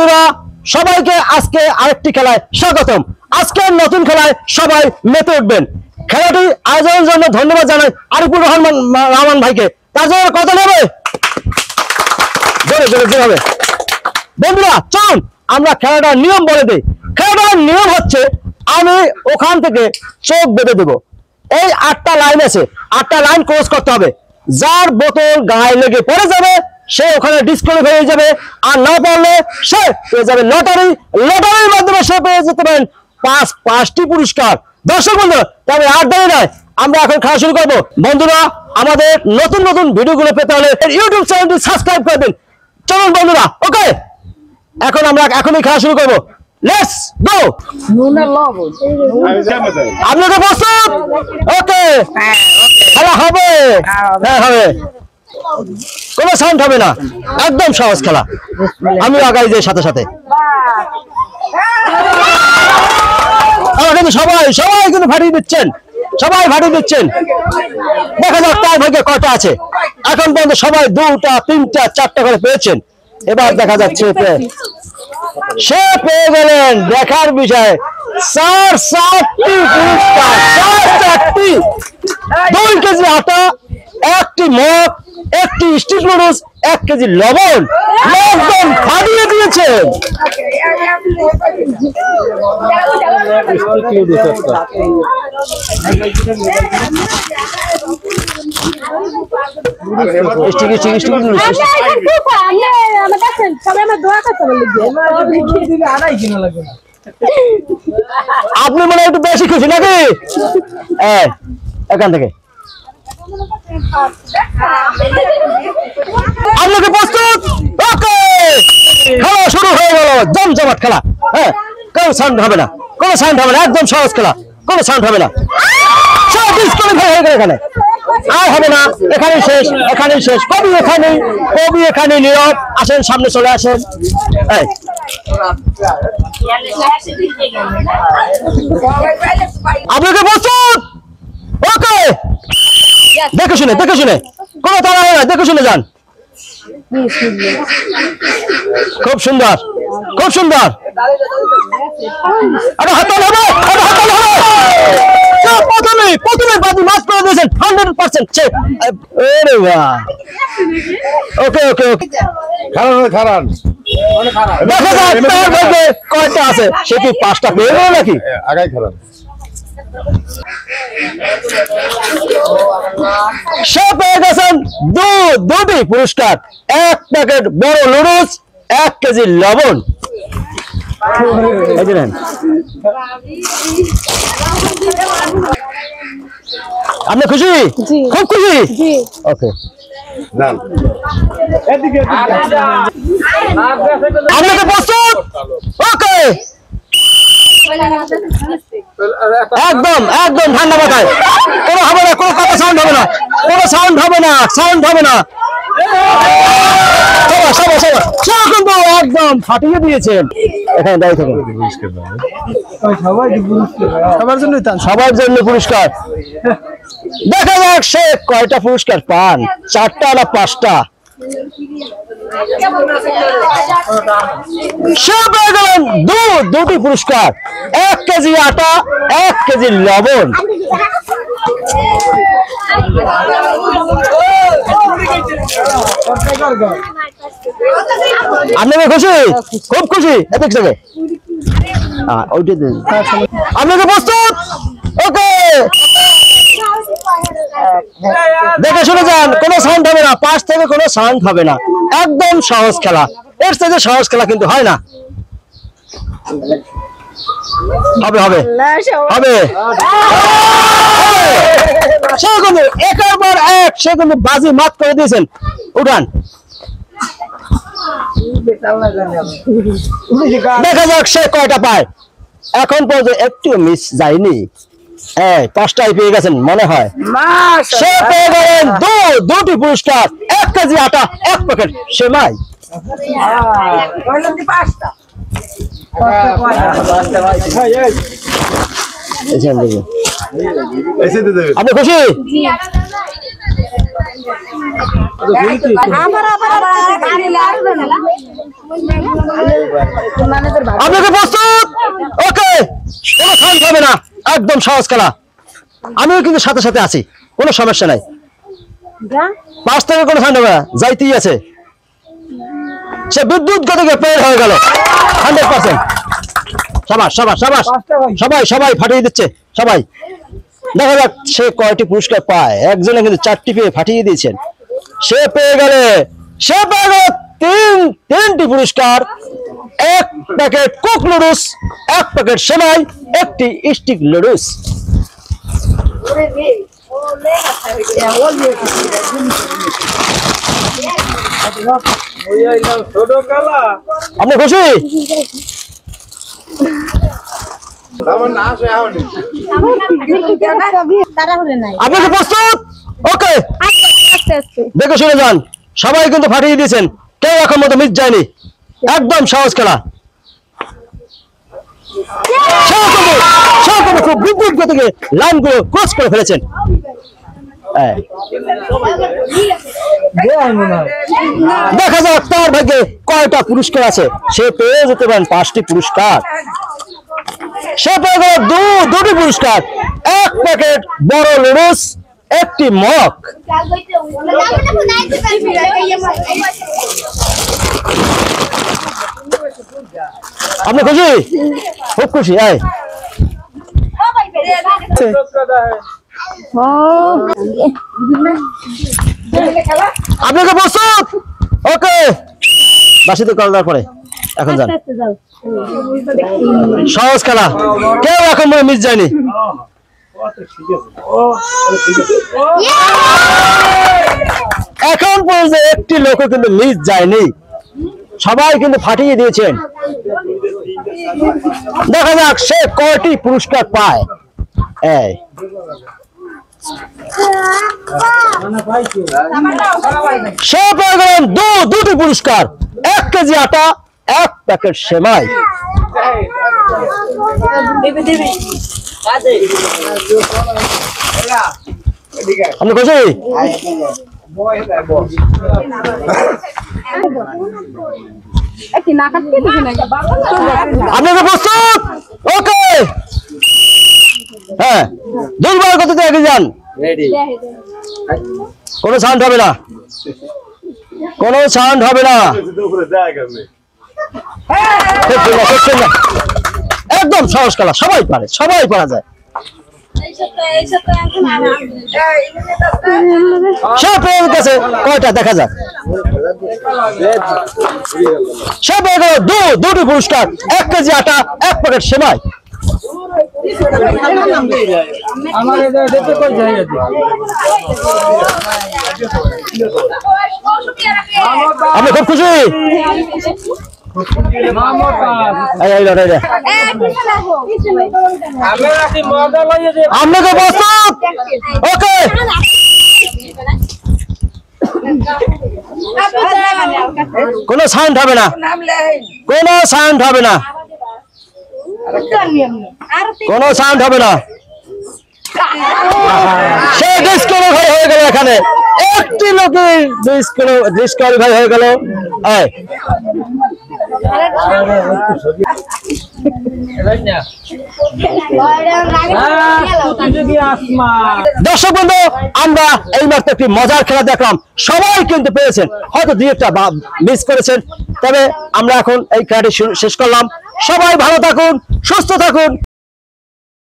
বন্ধুরা সবাইকে আজকে আরেকটি খেলায় স্বাগতম। আজকে নতুন খেলায় সবাই মেতে উঠবেন। খেলাটি আয়োজনের জন্য ধন্যবাদ জানাই আরিফুর রহমান ভাইকে। তার জন্য কত নেবে? হবে বন্ধুরা, চলুন আমরা খেলাটার নিয়ম বলে দিই। খেলাটার নিয়ম হচ্ছে আমি ওখান থেকে চোখ বেঁধে দেবো। এই 8টা লাইন আছে, 8টা লাইন ক্রস করতে হবে। যার বোতল গায়ে লেগে পড়ে যাবে সে ওখানে ডিসকোয়ালিফাই হয়ে যাবে, আর না পারলে সে পেয়ে যাবে লটারি। লটারির মাধ্যমে সে পেয়ে যেতে পারেন পাঁচটি পুরস্কার। দর্শক বন্ধু, তবে আর দেরি নয়, আমরা এখন খেলা শুরু করবো। বন্ধুরা, আমাদের নতুন নতুন ভিডিওগুলো পেতে হলে ইউটিউব চ্যানেলটি সাবস্ক্রাইব করে দিন। চলুন বন্ধুরা, ওকে, এখন আমরা এখনই খেলা শুরু করবো। Let's go. আপনাদের প্রস্তুত? ওকে, খেলা হবে। হ্যাঁ হবে, কোনো সাউন্ড হবে না, একদম সহজ খেলা। আমি আগাই যাই সাথে সাথে। কিন্তু সবাই কিন্তু ফাটিয়ে দিচ্ছেন, সবাই ফাটিয়ে দিচ্ছেন। দেখা যাক তার ভাগ্যে কয়টা আছে। এখন পর্যন্ত সবাই 2টা 3টা 4টা করে পেয়েছেন। এবার দেখা যাচ্ছে সে পেয়ে গেলেন, দেখার বিষয়, 4টি পুরস্কার। 4টি 2 কেজি আটা, 1টি মগ, 1টি স্টিক নুডলস, 1 কেজি লবণ। লবণ ফাটিয়ে দিয়েছেন। আপনি মনে হয় একটু বেশি খুশি নাকি? এখান থেকে আপনাকে প্রস্তুত? ওকে, খেলা শুরু হয়ে গেল, জমজমাট খেলা। হ্যাঁ, কোনো সাউন্ড হবে না, কোনো সাউন্ড হবে না, একদম সহজ খেলা, কোনো সাউন্ড হবে না। সব ডিসকোয়ালিফাই হয়ে গেল, এখানে আর হবে না, এখানেই শেষ, এখানেই শেষ। কবি এখানে নীরব। আসেন, সামনে চলে আসেন। আপনাকে প্রস্তুত? ওকে, দেখে শুনে কোনো তাড়া হয় না, দেখে শুনে যান। খুব সুন্দর, খুব সুন্দর। প্রথমে বাজি মাছ করে দিয়েছেন 100%। ওকে ওকে ওকে, খারাপ দেখা যাক তার ভাগ্যে কয়টা আছে। সে কি 5টা পেয়ে গেল নাকি? আগাই খারাপ। সে পেয়ে গেছেন 2টি পুরস্কার, 1 প্যাকেট বড় নুডলস, 1 কেজি লবণ। আপনি খুশি? খুব খুশি? ওকে, আপনাকে প্রস্তুত? ওকে, একদম একদম ঠান্ডা মাথায়, কোনো হবে না, কোনো কথা সাউন্ড হবে না, কোনো সাউন্ড হবে না, সাউন্ড হবে না। কিন্তু একদম ফাটিয়ে দিয়েছেন। এখানে দাঁড়িয়ে থাকুন, সবার জন্য পুরস্কার। দেখা যাক সে কয়টা পুরস্কার পান, 4টা না 5টা। সে পেয়ে গেলেন 2টি পুরস্কার, 1 কেজি আটা, 1 কেজি লবণ। আপনাকে খুশি? খুব খুশি। আপনাকে প্রস্তুত? ওকে, দেখে শুনে যান, কোনো সাউন্ড হবে না, পাশ থেকে কোনো সাউন্ড হবে না, একদম সহজ খেলা। এর থেকে সহজ খেলা কিন্তু হয় না। হবে হবে হবে। সে কিন্তু একের পর এক সে কিন্তু বাজি মাত করে দিয়েছেন। উঠান, দেখা যাক সে কয়টা পায়। এখন পর্যন্ত একটু মিস যায়নি। 5টাই পেয়ে গেছেন মনে হয়। সে পেয়ে গেলেন 2টি পুরস্কার, 1 কেজি আটা, 1 প্যাকেট সেমাই। আপনি খুশি? আপনাকে প্রস্তুত? ওকে, কোনো শান্ত হবে না, একদম সহজ খেলা। আমিও কিন্তু সাথে সাথে আছি, কোনো সমস্যা নাই। 5 থেকে কোনো শান্ত হবে না, যাইতেই আছে। সে বিদ্যুৎ গতিকে প্রের হয়ে গেল 100%। সাবাস সাবাস সাবাস, সবাই সবাই ফাটিয়ে দিচ্ছে সবাই। দেখা যাক সে কয়টি পুরস্কার পায়। একজনে কিন্তু 4টি পেয়ে ফাটিয়ে দিয়েছেন। সে পেয়ে গেল 3টি পুরস্কার, 1 প্যাকেট কুক নুডলস, 1 প্যাকেট সেমাই, 1টি স্টিক নুডলস। আপনি খুশি? আপনাকে প্রস্তুত? ওকে, দেখে শুনে যান। সবাই কিন্তু ফাটিয়ে দিয়েছেন, কেউ এখন মতো মিস যায়নি। একদম সহজ খেলা। খুব বিদ্যুৎ গতিকে লাইনগুলো ক্রস করে ফেলেছেন। দেখা যাক তার ভাগ্যে কয়টা পুরস্কার আছে। সে পেয়ে যেতে পারেন 5টি পুরস্কার। সে পেয়ে গেল 2টি পুরস্কার, 1 প্যাকেট বড় নুডলস, 1টি মগ। আপনি খুশি? খুব খুশি। আপনাকে প্রস্তুত? ওকে, বাসিতে করার পরে এখন যান। সহজ খেলা, কেউ এখন মনে মিস যায়নি। এখন পর্যন্ত একটি লোক কিন্তু মিস যায়নি, সবাই কিন্তু ফাটিয়ে দিয়েছেন। দেখা যাক সে কয়টি পুরস্কার পায়। সে পেয়ে গেলেন 2টি পুরস্কার, 1 কেজি আটা, 1 প্যাকেট সেমাই। আপনি খুশি? আপনাকে প্রস্তুত? ওকে, হ্যাঁ, 2বার কততে এগিয়ে যান। কোনো সাউন্ড হবে না, কোনো সাউন্ড হবে না। একদম সহজ খেলা, সবাই পারে, সবাই পারা যায়। সে পেয়ে গেছে কয়টা, দেখা যাক। সে পেয়ে গেল 2টি পুরস্কার, 1 কেজি আটা, 1 প্যাকেট সেমাই। আপনি খুব খুশি? আপনাকে প্রস্তুত? ওকে, কোনো সাউন্ড হবে না, কোনো সাউন্ড হবে না, কোনো সাউন্ড হবে না। সে ডিসকোয়ালিফাই হয়ে গেল। এখানে একটি লোকের ডিসকোয়ালিফাই হয়ে গেল। দর্শক বন্ধু, আমরা এই মাত্র একটি মজার খেলা দেখলাম। সবাই কিন্তু পেয়েছেন, হয়তো 2-1টা মিস করেছেন। তবে আমরা এখন এই খেলাটি শেষ করলাম। সবাই ভালো থাকুন, সুস্থ থাকুন।